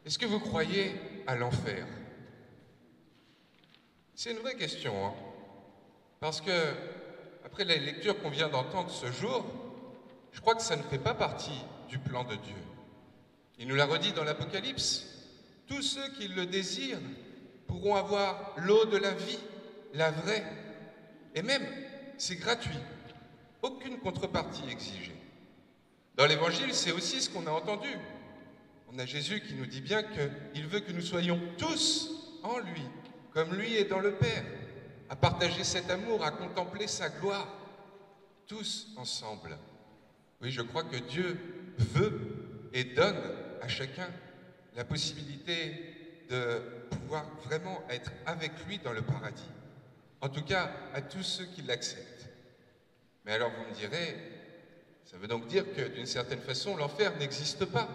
Est-ce que vous croyez à l'enfer? C'est une vraie question, hein? Parce que, après la lecture qu'on vient d'entendre ce jour, je crois que ça ne fait pas partie du plan de Dieu. Il nous l'a redit dans l'Apocalypse. Tous ceux qui le désirent pourront avoir l'eau de la vie, la vraie. Et même, c'est gratuit. Aucune contrepartie exigée. Dans l'Évangile, c'est aussi ce qu'on a entendu. On a Jésus qui nous dit bien qu'il veut que nous soyons tous en lui, comme lui est dans le Père, à partager cet amour, à contempler sa gloire, tous ensemble. Oui, je crois que Dieu veut et donne à chacun la possibilité de pouvoir vraiment être avec lui dans le paradis. En tout cas, à tous ceux qui l'acceptent. Mais alors vous me direz, ça veut donc dire que d'une certaine façon, l'enfer n'existe pas.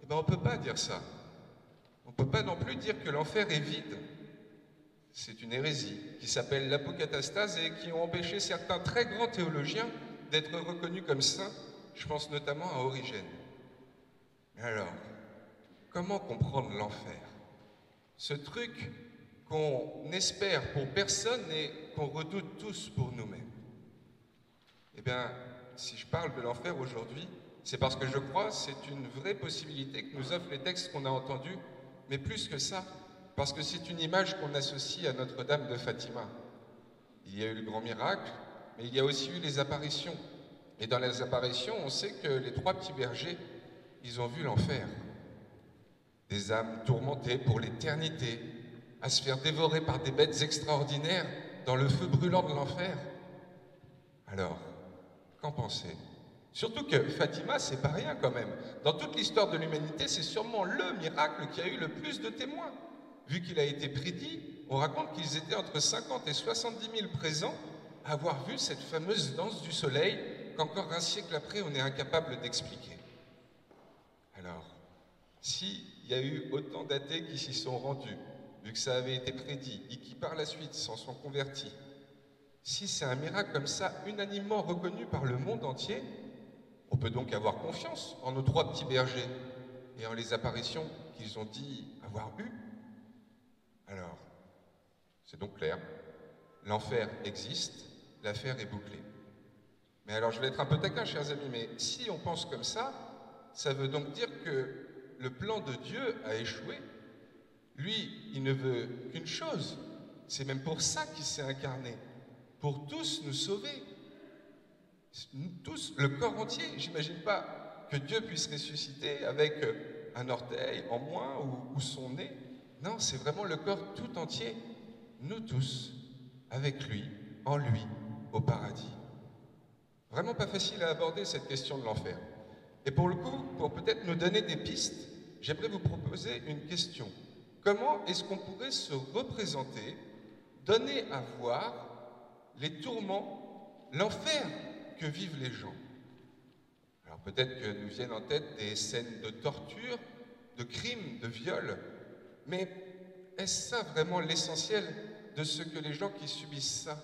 Eh bien, on ne peut pas dire ça. On ne peut pas non plus dire que l'enfer est vide. C'est une hérésie qui s'appelle l'apocatastase et qui ont empêché certains très grands théologiens d'être reconnus comme saints. Je pense notamment à Origène. Mais alors, comment comprendre l'enfer? Ce truc qu'on espère pour personne et qu'on redoute tous pour nous-mêmes. Eh bien, si je parle de l'enfer aujourd'hui, c'est parce que je crois que c'est une vraie possibilité que nous offrent les textes qu'on a entendus, mais plus que ça, parce que c'est une image qu'on associe à Notre-Dame de Fatima. Il y a eu le grand miracle, mais il y a aussi eu les apparitions. Et dans les apparitions, on sait que les trois petits bergers, ils ont vu l'enfer. Des âmes tourmentées pour l'éternité, à se faire dévorer par des bêtes extraordinaires dans le feu brûlant de l'enfer. Alors, qu'en penser? Surtout que Fatima, c'est pas rien quand même. Dans toute l'histoire de l'humanité, c'est sûrement le miracle qui a eu le plus de témoins. Vu qu'il a été prédit, on raconte qu'ils étaient entre 50 et 70 000 présents à avoir vu cette fameuse danse du soleil qu'encore un siècle après, on est incapable d'expliquer. Alors, s'il y a eu autant d'athées qui s'y sont rendus, vu que ça avait été prédit, et qui par la suite s'en sont convertis, si c'est un miracle comme ça, unanimement reconnu par le monde entier, on peut donc avoir confiance en nos trois petits bergers et en les apparitions qu'ils ont dit avoir eues. Alors, c'est donc clair, l'enfer existe, l'affaire est bouclée. Mais alors, je vais être un peu taquin, chers amis, mais si on pense comme ça veut donc dire que le plan de Dieu a échoué. Lui, il ne veut qu'une chose, c'est même pour ça qu'il s'est incarné, pour tous nous sauver. Nous tous, le corps entier. J'imagine pas que Dieu puisse ressusciter avec un orteil en moins ou son nez. Non, c'est vraiment le corps tout entier. Nous tous, avec lui, en lui, au paradis. Vraiment pas facile à aborder cette question de l'enfer. Et pour le coup, pour peut-être nous donner des pistes, j'aimerais vous proposer une question. Comment est-ce qu'on pourrait se représenter, donner à voir les tourments, l'enfer que vivent les gens? Alors peut-être que nous viennent en tête des scènes de torture, de crimes, de viols, mais est-ce ça vraiment l'essentiel de ce que les gens qui subissent ça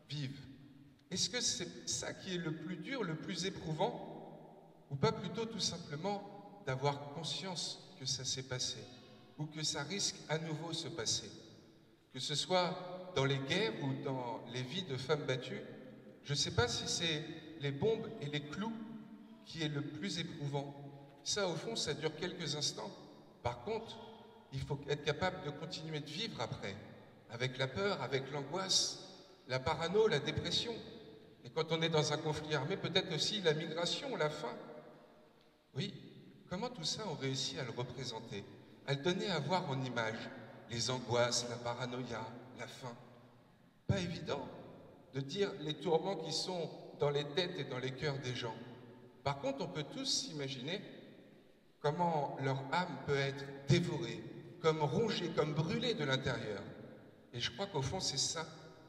vivent? Est-ce que c'est ça qui est le plus dur, le plus éprouvant, ou pas plutôt tout simplement d'avoir conscience que ça s'est passé, ou que ça risque à nouveau se passer? Que ce soit dans les guerres ou dans les vies de femmes battues, je ne sais pas si c'est les bombes et les clous qui est le plus éprouvant. Ça, au fond, ça dure quelques instants. Par contre, il faut être capable de continuer de vivre après, avec la peur, avec l'angoisse, la parano, la dépression. Et quand on est dans un conflit armé, peut-être aussi la migration, la faim. Oui, comment tout ça on réussit à le représenter, à le donner à voir en image, les angoisses, la paranoïa, la faim? Pas évident de dire les tourments qui sont dans les têtes et dans les cœurs des gens. Par contre, on peut tous s'imaginer comment leur âme peut être dévorée, comme rongée, comme brûlée de l'intérieur. Et je crois qu'au fond, c'est ça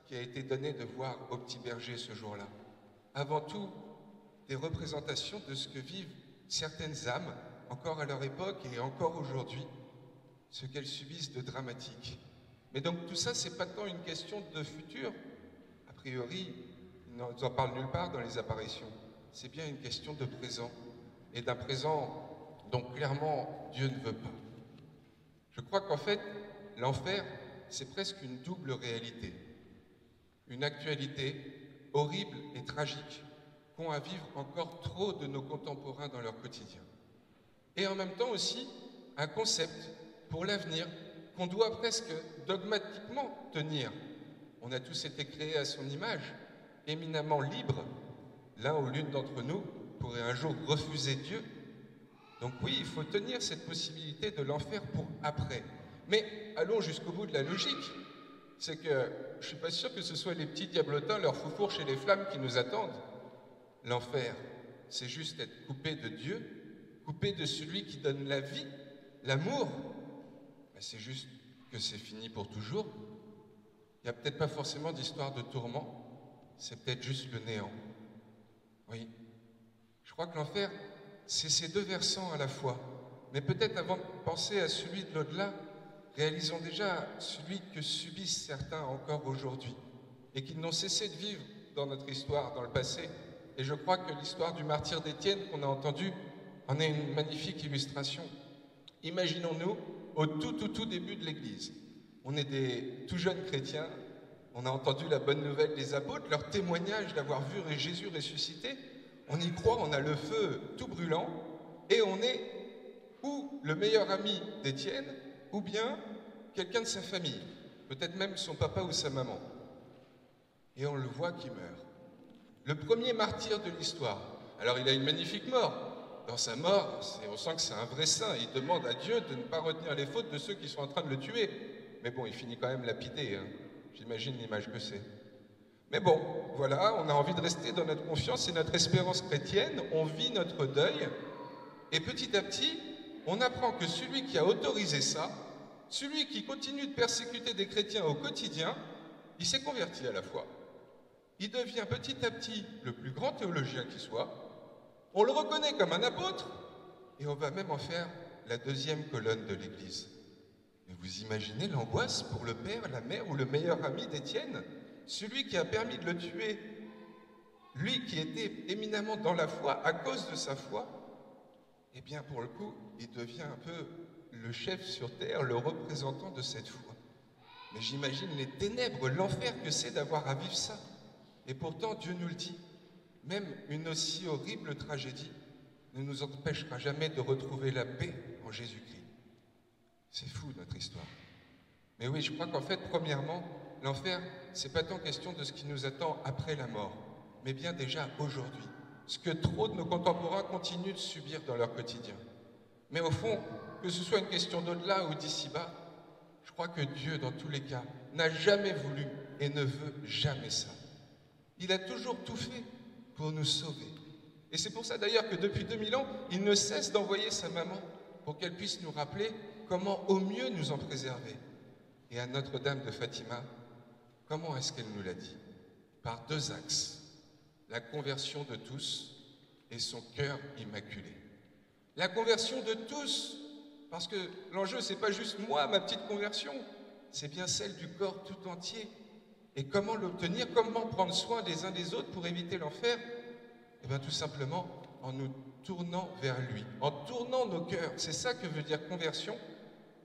qui a été donné de voir au petit berger ce jour-là. Avant tout, des représentations de ce que vivent certaines âmes, encore à leur époque et encore aujourd'hui, ce qu'elles subissent de dramatique. Mais donc tout ça, c'est pas tant une question de futur. A priori, ils n'en parlent nulle part dans les apparitions. C'est bien une question de présent. Et d'un présent dont clairement Dieu ne veut pas. Je crois qu'en fait, l'enfer, c'est presque une double réalité. Une actualité horrible et tragique qu'ont à vivre encore trop de nos contemporains dans leur quotidien. Et en même temps aussi, un concept pour l'avenir qu'on doit presque dogmatiquement tenir. On a tous été créés à son image, éminemment libres. L'un ou l'une d'entre nous pourrait un jour refuser Dieu. Donc oui, il faut tenir cette possibilité de l'enfer pour après. Mais allons jusqu'au bout de la logique. C'est que je ne suis pas sûr que ce soit les petits diablotins, leurs foufours chez les flammes qui nous attendent. L'enfer, c'est juste être coupé de Dieu, coupé de celui qui donne la vie, l'amour. Ben, c'est juste que c'est fini pour toujours. Il n'y a peut-être pas forcément d'histoire de tourment, c'est peut-être juste le néant. Oui, je crois que l'enfer, c'est ces deux versants à la fois. Mais peut-être avant de penser à celui de l'au-delà, réalisons déjà celui que subissent certains encore aujourd'hui et qui n'ont cessé de vivre dans notre histoire, dans le passé. Et je crois que l'histoire du martyr d'Étienne qu'on a entendu en est une magnifique illustration. Imaginons-nous au tout début de l'Église. On est des tout jeunes chrétiens, on a entendu la bonne nouvelle des apôtres, leur témoignage d'avoir vu Jésus ressuscité. On y croit, on a le feu tout brûlant, et on est ou le meilleur ami d'Étienne, ou bien quelqu'un de sa famille, peut-être même son papa ou sa maman. Et on le voit qui meurt. Le premier martyr de l'histoire. Alors il a une magnifique mort. Dans sa mort, on sent que c'est un vrai saint. Il demande à Dieu de ne pas retenir les fautes de ceux qui sont en train de le tuer. Mais bon, il finit quand même lapidé, hein. J'imagine l'image que c'est. Mais bon, voilà, on a envie de rester dans notre confiance et notre espérance chrétienne. On vit notre deuil. Et petit à petit, on apprend que celui qui a autorisé ça, celui qui continue de persécuter des chrétiens au quotidien, il s'est converti à la foi. Il devient petit à petit le plus grand théologien qui soit. On le reconnaît comme un apôtre et on va même en faire la deuxième colonne de l'Église. Mais vous imaginez l'angoisse pour le père, la mère ou le meilleur ami d'Étienne, celui qui a permis de le tuer, lui qui était éminemment dans la foi à cause de sa foi. Eh bien, pour le coup, il devient un peu le chef sur terre, le représentant de cette foi. Mais j'imagine les ténèbres, l'enfer que c'est d'avoir à vivre ça. Et pourtant, Dieu nous le dit, même une aussi horrible tragédie ne nous empêchera jamais de retrouver la paix en Jésus-Christ. C'est fou, notre histoire. Mais oui, je crois qu'en fait, premièrement, l'enfer, c'est pas tant question de ce qui nous attend après la mort, mais bien déjà aujourd'hui. Ce que trop de nos contemporains continuent de subir dans leur quotidien. Mais au fond, que ce soit une question d'au-delà ou d'ici-bas, je crois que Dieu, dans tous les cas, n'a jamais voulu et ne veut jamais ça. Il a toujours tout fait pour nous sauver. Et c'est pour ça d'ailleurs que depuis 2000 ans, il ne cesse d'envoyer sa maman pour qu'elle puisse nous rappeler comment au mieux nous en préserver. Et à Notre-Dame de Fatima, comment est-ce qu'elle nous l'a dit? Par deux axes. La conversion de tous et son cœur immaculé. La conversion de tous, parce que l'enjeu, c'est pas juste moi, ma petite conversion, c'est bien celle du corps tout entier. Et comment l'obtenir? Comment prendre soin des uns des autres pour éviter l'enfer? Eh bien, tout simplement en nous tournant vers lui, en tournant nos cœurs. C'est ça que veut dire conversion.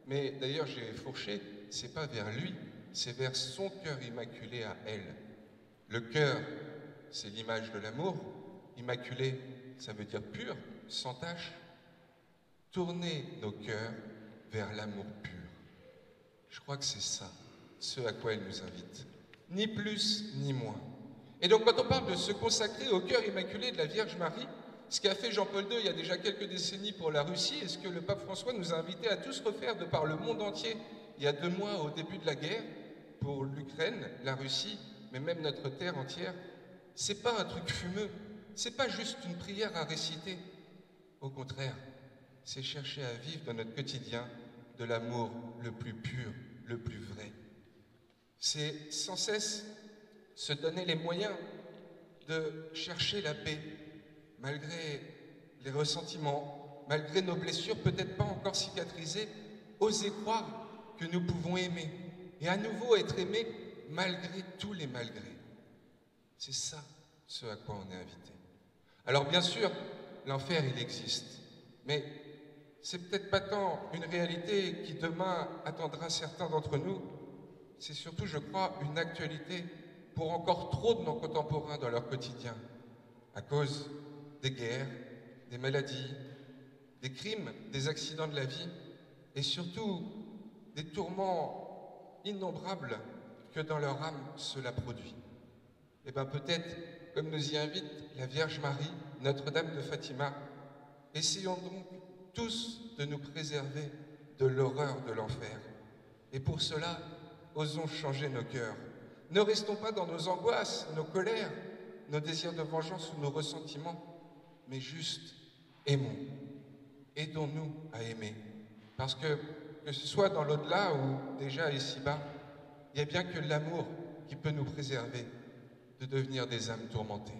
Mais d'ailleurs, j'ai fourché, c'est pas vers lui, c'est vers son cœur immaculé à elle. Le cœur, c'est l'image de l'amour. Immaculé, ça veut dire pur, sans tache. Tourner nos cœurs vers l'amour pur. Je crois que c'est ça, ce à quoi elle nous invite. Ni plus, ni moins. Et donc, quand on parle de se consacrer au cœur immaculé de la Vierge Marie, ce qu'a fait Jean-Paul II il y a déjà quelques décennies pour la Russie, et ce que le pape François nous a invités à tous refaire de par le monde entier il y a 2 mois au début de la guerre, pour l'Ukraine, la Russie, mais même notre terre entière, c'est pas un truc fumeux, c'est pas juste une prière à réciter. Au contraire, c'est chercher à vivre dans notre quotidien de l'amour le plus pur, le plus vrai. C'est sans cesse se donner les moyens de chercher la paix, malgré les ressentiments, malgré nos blessures peut-être pas encore cicatrisées, oser croire que nous pouvons aimer et à nouveau être aimés malgré tous les malgrés. C'est ça ce à quoi on est invité. Alors bien sûr, l'enfer il existe, mais c'est peut-être pas tant une réalité qui demain attendra certains d'entre nous, c'est surtout, je crois, une actualité pour encore trop de nos contemporains dans leur quotidien, à cause des guerres, des maladies, des crimes, des accidents de la vie, et surtout des tourments innombrables que dans leur âme cela produit. Et bien peut-être, comme nous y invite la Vierge Marie, Notre-Dame de Fatima, essayons donc tous de nous préserver de l'horreur de l'enfer. Et pour cela, osons changer nos cœurs. Ne restons pas dans nos angoisses, nos colères, nos désirs de vengeance ou nos ressentiments, mais juste aimons. Aidons-nous à aimer. Parce que ce soit dans l'au-delà ou déjà ici-bas, il n'y a bien que l'amour qui peut nous préserver de devenir des âmes tourmentées.